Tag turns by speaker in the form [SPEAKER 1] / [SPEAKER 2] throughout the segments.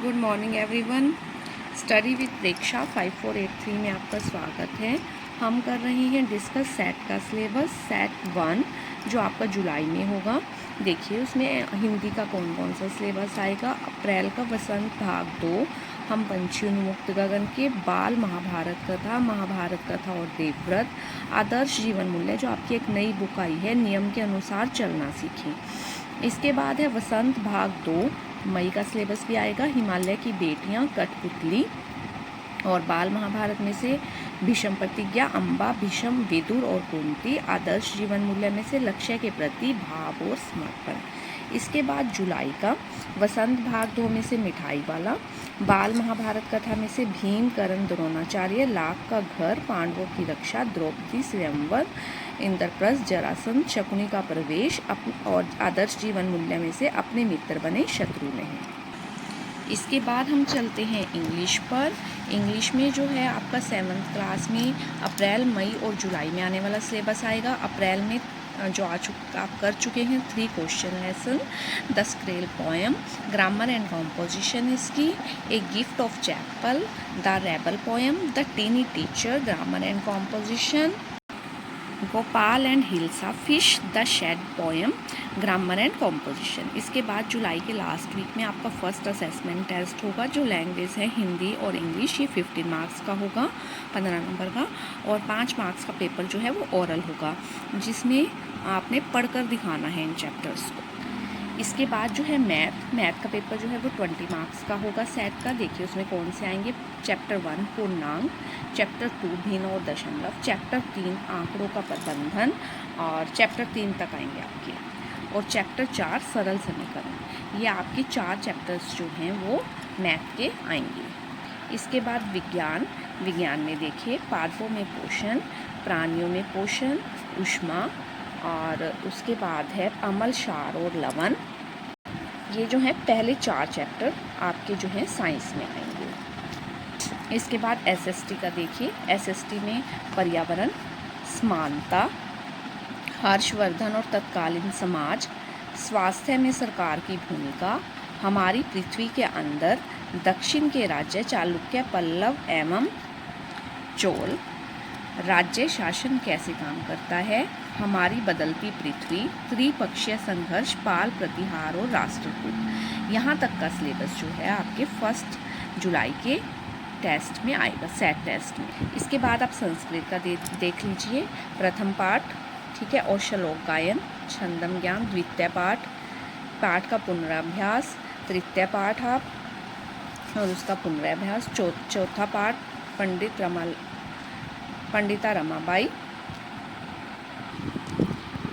[SPEAKER 1] Good morning everyone. Study with Preksha 5483 में आपका स्वागत है। हम कर रहे हैं डिस्कस सेट का सिलेबस, सेट 1 जो आपका जुलाई में होगा। देखिए उसमें हिंदी का कौन कौन सा सिलेबस आएगा। अप्रैल का वसंत भाग 2, हम पंछी उन्मुक्त गगन के, बाल महाभारत कथा और देवव्रत, आदर्श जीवन मूल्य जो आपकी एक नई बुक आई है, नियम के अनुसार चलना सीखें। इसके बाद है वसंत भाग 2, मई का सिलेबस भी आएगा, हिमालय की बेटियां, कठपुतली और बाल महाभारत में से भीष्म प्रतिज्ञा, अम्बा, भीष्म, विदुर और कुंती, आदर्श जीवन मूल्य में से लक्ष्य के प्रति भाव और समर्पण। इसके बाद जुलाई का वसंत भाग 2 में से मिठाई वाला, बाल महाभारत कथा में से भीम, कर्ण, द्रोणाचार्य, लाख का घर, पांडवों की रक्षा, द्रौपदी, स्वयंवर, इंद्रप्रस्थ, जरासंध, शकुनी का प्रवेश और आदर्श जीवन मूल्य में से अपने मित्र बने शत्रु नहीं। इसके बाद हम चलते हैं इंग्लिश पर। इंग्लिश में जो है आपका 7th क्लास में अप्रैल, मई और जुलाई में आने वाला सिलेबस आएगा। अप्रैल में जो आप कर चुके हैं 3 question lesson, the squirrel poem, grammar and composition इसकी, a gift of chappal, the rebel poem, the tiny teacher, grammar and composition, Gopal and hilsa fish, the shed poem, grammar and composition. इसके बाद जुलाई के लास्ट वीक में आपका फर्स्ट असेसमेंट टेस्ट होगा जो language है हिंदी और इंग्लिश। ये 15 मार्क्स का होगा, 15 नंबर का, और 5 मार्क्स का पेपर जो है वो ओरल होगा जिसमें आपने पढ़कर दिखाना है इन चैप्टर्स को। इसके बाद जो है मैथ का पेपर जो है वो 20 मार्क्स का होगा सेट का। देखिए उसमें कौन से आएंगे। चैप्टर 1 पूर्णांक, चैप्टर 2 भिन्न और दशमलव, चैप्टर 3 आंकड़ों का प्रबंधन और चैप्टर 3 तक आएंगे आपके, और चैप्टर 4 सरल समीकरण। ये आपके 4 चैप्टर्स जो हैं वो मैथ के आएंगे। इसके बाद विज्ञान में देखिए पादपों में पोषण, प्राणियों में पोषण, ऊष्मा, और उसके बाद है अम्ल, क्षार और लवण। ये जो है पहले 4 चैप्टर आपके जो है साइंस में आएंगे। इसके बाद एसएसटी का देखिए, एसएसटी में पर्यावरण, समानता, हर्षवर्धन और तत्कालीन समाज, स्वास्थ्य में सरकार की भूमिका, हमारी पृथ्वी के अंदर, दक्षिण के राज्य चालुक्य, पल्लव एवं चोल, राज्य शासन कैसे काम करता है, हमारी बदलती पृथ्वी, त्रिपक्षीय संघर्ष, पाल प्रतिहार और राष्ट्रकूट। यहाँ तक का सिलेबस जो है आपके 1 जुलाई के टेस्ट में आएगा, सेट टेस्ट में। इसके बाद आप संस्कृत का देख लीजिए, प्रथम पाठ, ठीक है, और श्लोक गायन, छंदम ज्ञान, द्वितीय पाठ का पुनराभ्यास, तृतीय पाठ आप और उसका पुनराभ्यास, चौथा पाठ पंडिता रमाबाई।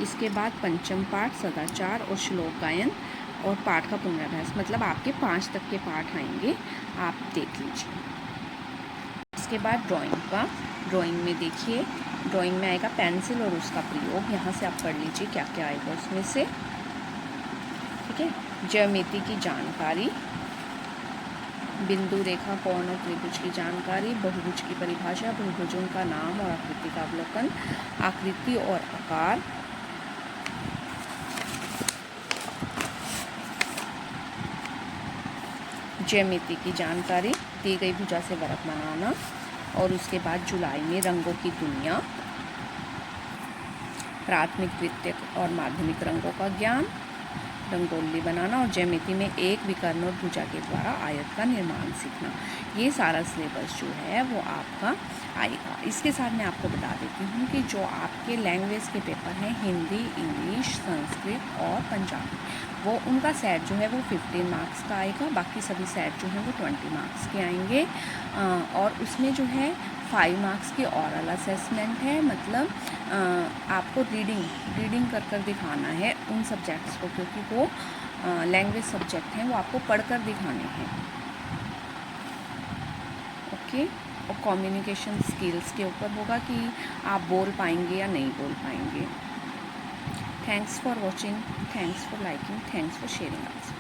[SPEAKER 1] इसके बाद पंचम पाठ सदाचार और श्लोक गायन और पाठ का पुनराभ्यास, मतलब आपके 5 तक के पाठ आएंगे, आप देख लीजिए। इसके बाद ड्राइंग में देखिए, ड्राइंग में आएगा पेंसिल और उसका प्रयोग। यहाँ से आप पढ़ लीजिए क्या क्या आएगा उसमें से, ठीक है। ज्यामिति की जानकारी, बिंदु, रेखा, कोण और त्रिभुज की जानकारी, बहुभुज की परिभाषा, बहुभुजों का नाम और आकृति का अवलोकन, आकृति और आकार, ज्यामिति की जानकारी, दी गई भुजा से वृत्त बनाना, और उसके बाद जुलाई में रंगों की दुनिया, प्राथमिक, द्वितीयक और माध्यमिक रंगों का ज्ञान, रंगोली बनाना, और ज्यामिति में एक विकर्ण और भुजा के द्वारा आयत का निर्माण सीखना। ये सारा सिलेबस जो है वो आपका आएगा। इसके साथ मैं आपको बता देती हूँ कि जो आपके लैंग्वेज के पेपर हैं हिंदी, इंग्लिश, संस्कृत और पंजाबी, वो उनका सेट जो है वो 15 मार्क्स का आएगा। बाकी सभी सेट जो हैं वो 20 मार्क्स के आएंगे, और उसमें जो है 5 मार्क्स की ओरल असेसमेंट है, मतलब आपको रीडिंग कर दिखाना है उन सब्जेक्ट्स को, क्योंकि वो लैंग्वेज सब्जेक्ट हैं, वो आपको पढ़कर दिखाने हैं, ओके। और कम्युनिकेशन स्किल्स के ऊपर होगा कि आप बोल पाएंगे या नहीं बोल पाएंगे। Thanks for watching, thanks for liking, thanks for sharing also.